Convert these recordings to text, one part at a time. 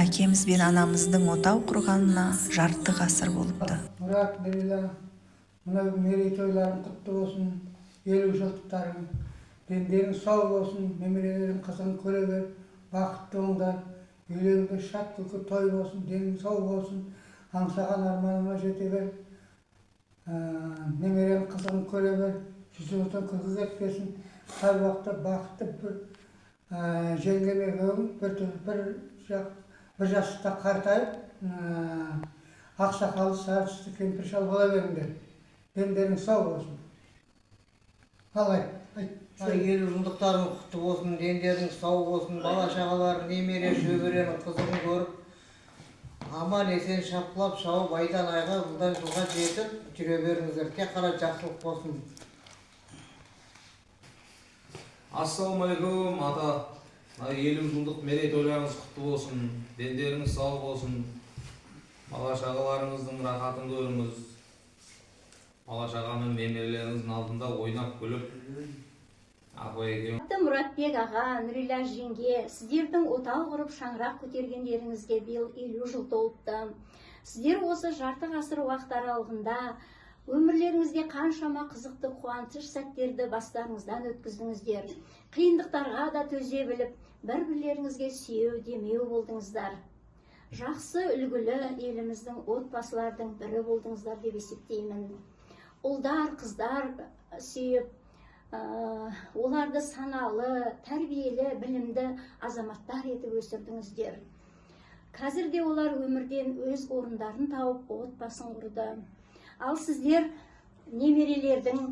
Әкеміз бен анамыздың отау құрғанына жарты ғасыр болыпты. Мұрат, Нұрила, мына мерейтойларың құтты болсын, 50 жылдықтарың, дендерің сау болсын, немерелерің қызығын көре бер, бақытты болыңдар, үйлеріңде шат күлкі той болсын, денің сау болсын, аңсаған арманыңа жете бер, немеренің қызығын көре бер, жүзіңізден күлкі кетпесін, қай уақытта бақытты бір жеңгеме бір жастықта қартайып, ақсақалы сары түсті кемпір шал бола беріңдер. Дендерің сау болсын. Қалай? 50 жылдықтарың құтты болсын, дендерің сау болсын, бала шағалар, немере шөберенің қызығын көріп, аман есен шапқылап шауып айдан айға жылдан жылға жетіп жүре беріңіздер. Тек қана жақсылық болсын. Ассалаумағалейкум ата. 50 жылдық мерейтойларыңыз құтты болсын, дендеріңіз сау болсын, бала шағаларыңыздың рахатын көріңіз, бала шағаның немерелеріңіздің алдында ойнап күліп, апа екеуің. Мұратбек аға, Нұрила жеңге, сіздердің отау құрып шаңырақ көтергендеріңізге биыл 50 жыл толыпты. Сіздер осы жарты ғасыр уақыт аралығында өмірлеріңізде қаншама қызықты қуаныш сәттерді бастарыңыздан өткіздіңіздер. Қиындықтарға да төзе біліп, бір-бірлеріңізге сүйеу демеу болдыңыздар. Жақсы үлгілі еліміздің отбасылардың бірі болдыңыздар деп есептеймін. Ұлдар, қыздар сүйіп, оларды саналы, тәрбиелі, білімді азаматтар етіп өсірдіңіздер. Қазірде олар өмірден өз орындарын тауып, отбасын құрды. Ал сіздер немерелердің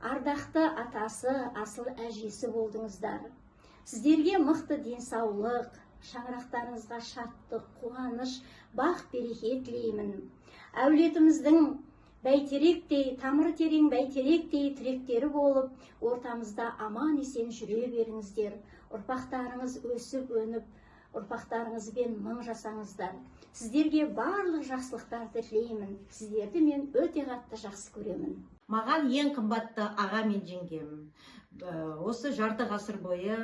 ардақты атасы, асыл әжесі болдыңыздар. Сіздерге мықты денсаулық, шаңырақтарыңызға шаттық, қуаныш, бақ береке тілеймін. Әулетіміздің бәйтеректей, тамыры терең бәйтеректей тіректері болып, ортамызда аман есен жүре беріңіздер. Ұрпақтарыңыз өсіп өніп, ұрпақтарыңызбен мың жасаңыздар. Сіздерге барлық жақсылықтарды тілеймін. Сіздерді мен өте қатты жақсы көремін. Маған ең қымбатты аға мен жеңгем. Осы жарты ғасыр бойы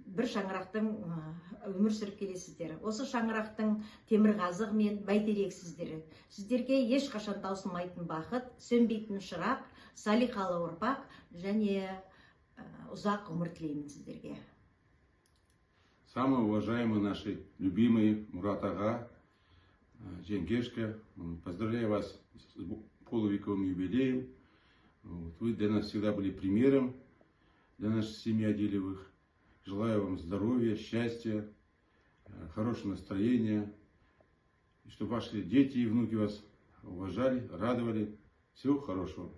бір шаңырақтың өмір сүріп келесіздер. Осы шаңырақтың темірқазығы мен бәйтерексіздер. Сіздерге ешқашан таусылмайтын бақыт, сөнбейтін шырақ, салиқалы ұрпақ және ұзақ ғұмыр тілеймін сіздерге. Самые уважаемые наши любимые Мурат ага, Жеңгешка, поздравляю вас с полувековым юбилеем. Вы для нас всегда были примером, для нашей семьи Адилевых. Желаю вам здоровья, счастья, хорошего настроения, и чтобы ваши дети и внуки вас уважали, радовали. Всего хорошего.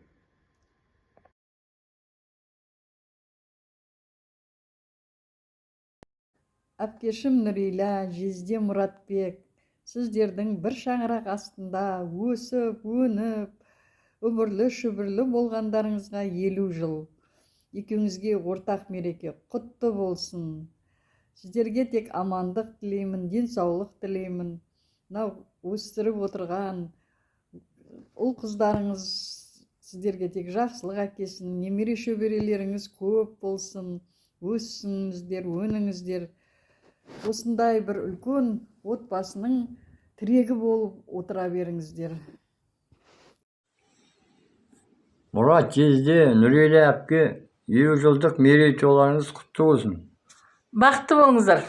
Әпкешім Нұрила, жезде Мұратбек, сіздердің бір шаңырақ астында өсіп, өніп, өмірлі-шүбірлі болғандарыңызға 50 жыл. Екеуіңізге ортақ мереке құтты болсын. Сіздерге тек амандық тілеймін, денсаулық тілеймін. Мынау өстіріп отырған ұл қыздарыңыз сіздерге тек жақсылық әкелсін, немере шөберелеріңіз көп болсын, өссіңіздер, өніңіздер. Осындай бір үлкен отбасының тірегі болып отыра беріңіздер. Мұрат жезде, Нұрила әпке, 50 жылдық мерейтойларыңыз құтты болсын. Бақытты болыңыздар.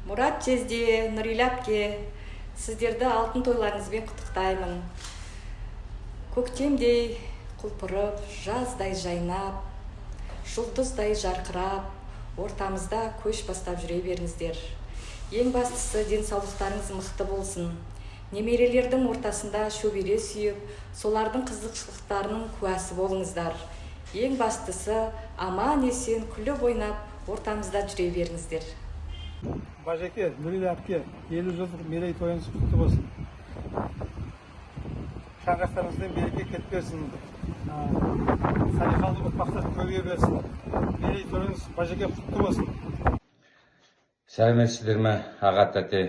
Мұрат жезде, Нұрила әпке, сіздерді алтын тойларыңызбен құттықтаймын. Көктемдей құлпырып, жаздай жайнап, жұлдыздай жарқырап, ортамызда көш бастап жүре беріңіздер. Ең бастысы денсаулықтарыңыз мықты болсын. Немерелердің ортасында шөбере сүйіп, солардың қызықшылықтарының куәсі болыңыздар. Ең бастысы аман есен күліп ойнап, ортамызда жүре беріңіздер. Бажеке, Нұрила әпке, 50 жылдық мерейтойыңыз құтты болсын. Шаңырақтарыңыздан береке кетпесін. Салиқалы ұрпақтар көбейе берсін. Мерейтойыңыз Бажеке құтты болсын. Сәлеметсіздер ме, аға тәте,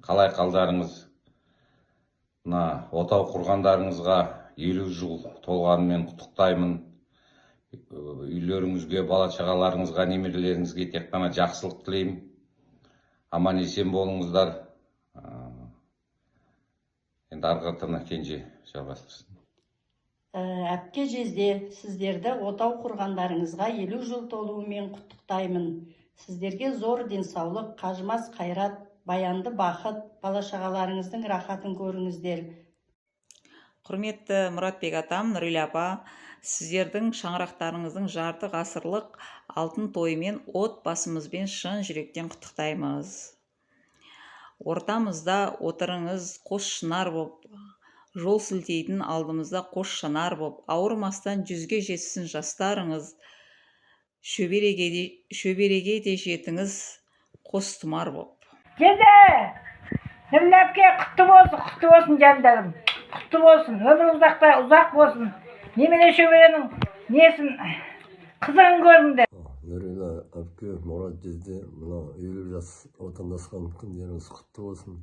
қалай қалдарыңыз? Мына отау құрғандарыңызға 50 жыл толғанымен құттықтаймын. Үйлеріңізге, бала шағаларыңызға, немерелеріңізге тек қана жақсылық тілеймін. аман есен болыңыздар. Енді арқатына Кенже жалғастырсын. Әпке жезде сіздерді отау құрғандарыңызға 50 жыл толуымен құттықтаймын. Сіздерге зор денсаулық, қажымас қайрат, баянды бақыт, бала-шағаларыңыздың рахатын көріңіздер. Құрметті Мұратбек атам, Нұрилә апа, сіздердің шаңырақтарыңыздың жарты ғасырлық алтын тойымен отбасымызбен шын жүректен құттықтаймыз. Ортамызда отырыңыз қос шынар боп, жол сілтейтін алдымызда қос шанар боп, ауырмастан 100-ге жетсін жастарыңыз, шөбереге де жетіңіз қос тұмар боп. Жезде! Нұрилә әпке құтты болсын жандарым. Құтты болсын, өмір ұзақ болсын. Немере шөберенің несін қызығын көріңдер. Нұрилә әпке, Мұрат жезде, мына 50 жас отандасқан күндеріңіз құтты болсын.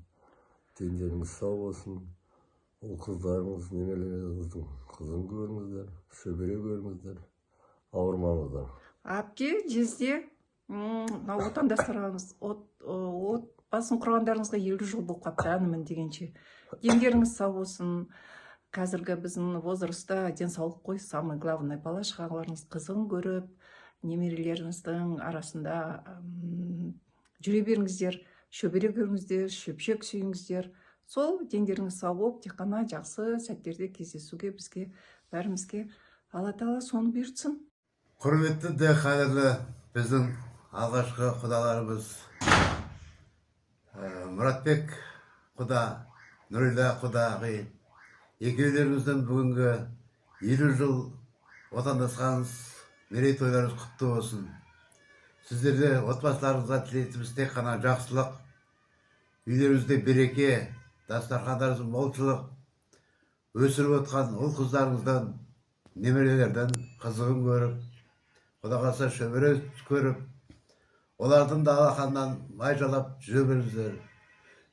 Дендеріңіз сау болсын. Ол қыздарыңыз, немелеріңіздің қызын көріңіздер, шөбере көріңіздер, ауырмаңыздар. Әпке жезде, отандастарыңыз отбасын құрғандарыңызға 50 жыл болып қапты, әнімін дегенше. Дендеріңіз сау болсын. Қазіргі біздің возрастта денсаулық қой, самый главный, бала-шағаларыңыз қызығын көріп, немерелеріңіздің арасында жүре беріңіздер, шөбере көріңіздер, шөпшек сүйіңіздер. Сол дендеріңіз сау болып, тек қана жақсы сәттерде кездесуге бізге бәрімізге Алла Тағала соны бұйыртсын. Құрметті де қадірлі біздің алғашқы құдаларымыз Мұратбек құда, Нұрилә құдағи, екеулеріңіздің бүгінгі 50 жыл отандасқаныңыз, мерейтойларыңыз құтты болсын. Сіздерде отбасыларыңызға тілейтіміз тек қана жақсылық, үйлеріңізде береке, дастархандарыңыз молшылық, өсіріп отқан ұл қыздарыңыздан, немерелерден қызығын көріп, Құда қаласа шөбере көріп, олардың да алақаннан майжалап жүре беріңіздер.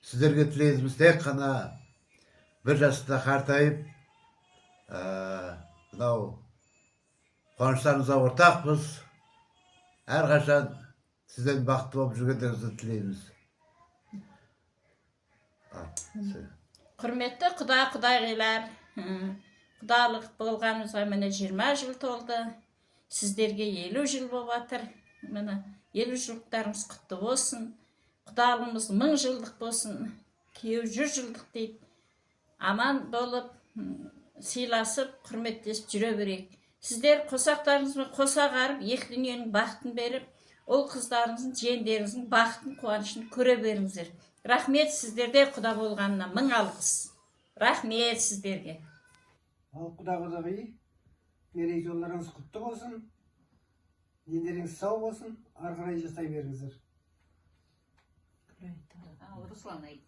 Сіздерге тілейтіміз тек қана бір жаста қартайып, мынау қуаныштарыңызға ортақпыз. Әрқашан сізден бақытты болып жүргендеріңізді тілейміз. Құрметті құдағилар, құдалық болғанымызға міне 20 жыл толды. Сіздерге 50 жыл болып жатыр. Міне 50 жылдықтарыңыз құтты болсын. Құдалығымыз 1000 жылдық болсын. Күйеу 100 жылдық дейді. Аман болып, сыйласып, құрметтесіп жүре берейік. Сіздер қосақтарыңызбен қоса қарып, екі дүниенің бақытын беріп, ол қыздарыңыздың, жиендеріңіздің бақытын, қуанышын көре беріңіздер. Рахмет сіздерде құда болғанына 1000 алғыс. Рахмет сіздерге. Ал құда-құдағи, мерейтойларыңыз құтты болсын, дендеріңіз сау болсын, ары қарай жасай беріңіздер. Руслан айт.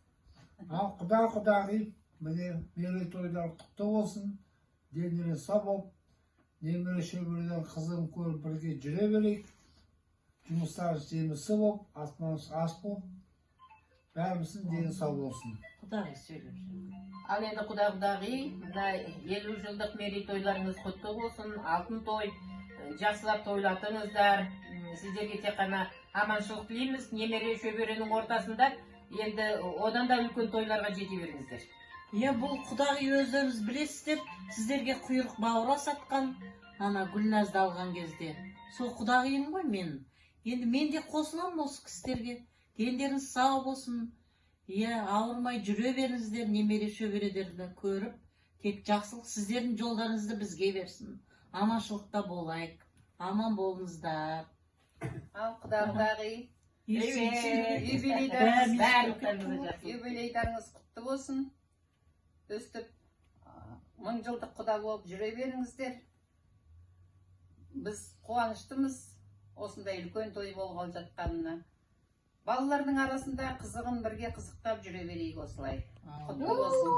Ал құда-құдағи, мерейтойлар құтты болсын, дендеріңіз сау болып, немере шөберелер қызығын көріп бірге жүре берейік. Жұмыстарыңыз жемісі болып, аспаныңыз аш болып, бәріміздің дені сау болсын. Құдағи сөйлеп. Ал енді құдағи, 50 жылдық мерейтойларыңыз құтты болсын, алтын той, жақсылап тойлатыңыздар. Сіздерге тек қана аманшылық тілейміз, немере шөберенің ортасында, енді одан да үлкен тойларға жете беріңіздер. Бұл құдағи өздеріңіз білесіздер, сіздерге құйрық бауыр асатқан, ана Гүлназды алған кезде. Сол құдағиым ғой мен. Енді мен де қосылам осы кісілерге. Дендеріңіз сау болсын. Ауырмай жүре беріңіздер, немере шөбередерді көріп, тек жақсылық сіздердің жолдарыңызды бізге берсін. Аманшылықта болайық. Аман болыңыздар. Ал құдағи, юбилейдарыңыз құтты болсын. Өстіп, 1000 жылдық құда болып жүре беріңіздер. Біз қуаныштымыз осындай үлкен той болғалы жатқанына. Балалардың арасында қызығын бірге қызықтап жүре берейік осылай. Құтты болсын.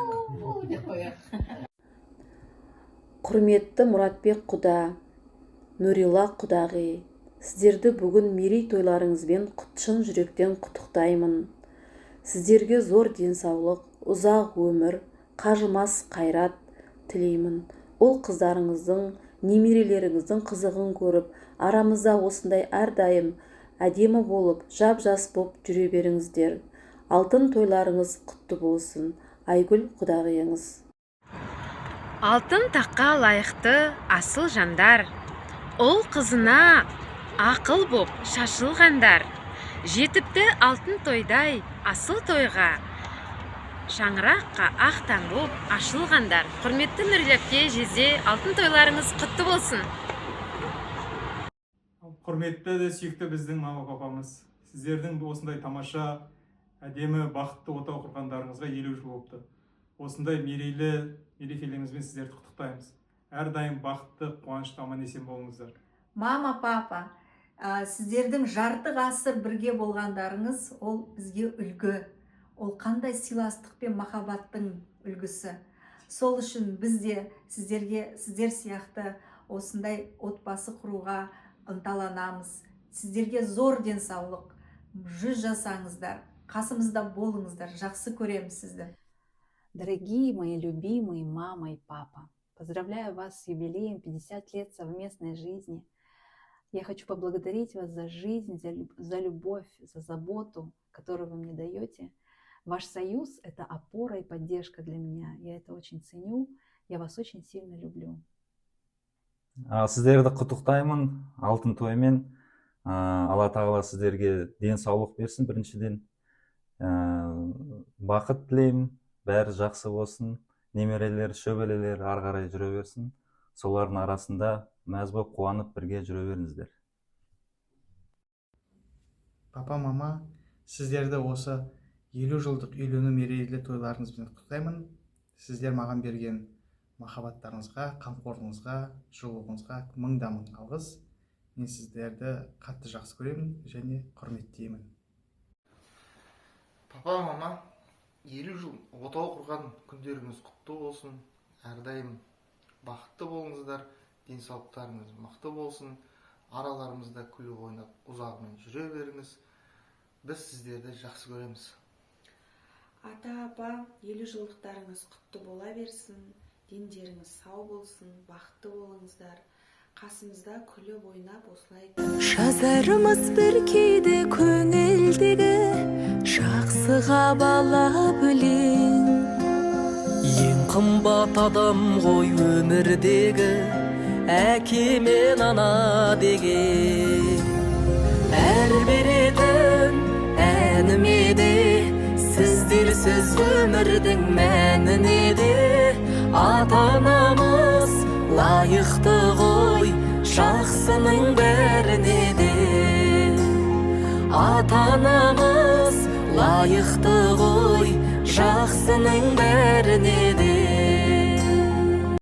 Құрметті Мұратбек құда, Нұрилә құдағи, сіздерді бүгін мерейтойларыңызбен шын жүректен құттықтаймын. Сіздерге зор денсаулық, ұзақ өмір, қажымас қайрат тілеймін. Ол қыздарыңыздың, немерелеріңіздің қызығын көріп, арамызда осындай әрдайым әдемі болып, жап-жас боп жүре беріңіздер. Алтын тойларыңыз құтты болсын. Айгүл құдағиыңыз. Алтын таққа лайықты асыл жандар, ұл қызына ақыл боп шашылғандар, жетіпті алтын тойдай асыл тойға, шаңыраққа ақтан боп ашылғандар. Құрметті Нұрила әпке, жезде алтын тойларыңыз құтты болсын. Құрметті де сүйікті біздің мама папамыз, сіздердің осындай тамаша, әдемі, бақытты отау құрғандарыңызға 50 жыл болыпты. Осындай мерекелеріңізбен сіздерді құттықтаймыз. Әрдайым бақытты, қуанышты, аман есен болыңыздар. Мама, папа, сіздердің жарты ғасыр бірге болғандарыңыз, ол бізге үлгі. Ол қандай сыйластық пен махаббаттың үлгісі. Сол үшін біз де сіздер сияқты осындай отбасы құруға ынталанамыз. Сіздерге зор денсаулық, 100 жасаңыздар, қасымызда болыңыздар, жақсы көреміз сізді. Дорогие мои любимые мама и папа, поздравляю вас с юбилеем 50 лет совместной жизни. Я хочу поблагодарить вас за жизнь, за любовь, за заботу, которую вы мне даете. Ваш союз – это опора и поддержка для меня. Я это очень ценю, я вас очень сильно люблю. Сіздерді құттықтаймын алтын тоймен. Алла тағала сіздерге денсаулық берсін біріншіден. Бақыт тілеймін, бәрі жақсы болсын. Немерелер, шөберелер ары қарай жүре берсін. Солардың арасында мәз болып қуанып бірге жүре беріңіздер. Папа, мама, сіздерді осы 50 жылдық үйлену мерейлі тойларыңызбен құттықтаймын. Сіздер маған берген махаббаттарыңызға, қамқорлығыңызға, жылуыңызға мың алғыс. Мен сіздерді қатты жақсы көремін және құрметтеймін. Папа, мама, 50 жыл отау құрған күндеріңіз құтты болсын. Әрдайым бақытты болыңыздар, денсаулықтарыңыз мықты болсын. Араларымызда күліп ойнап, ұзағымен жүре беріңіз. Біз сіздерді жақсы көреміз. Ата, апа, 50 жылдықтарыңыз құтты бола берсін. Дендеріңіз сау болсын, бақытты болыңыздар. Қасымызда күліп ойнап осылай. Жазарымыз бір кейде көңілдегі жақсыға бала бөлең. Ең қымбат адам ғой өмірдегі әке мен ана деген. Әр беретін әніме де сіздерсіз өмірдің мәніне де ата-анамыз лайықты ғой жақсының бәріне де. Ата-анамыз лайықты ғой жақсының бәріне де.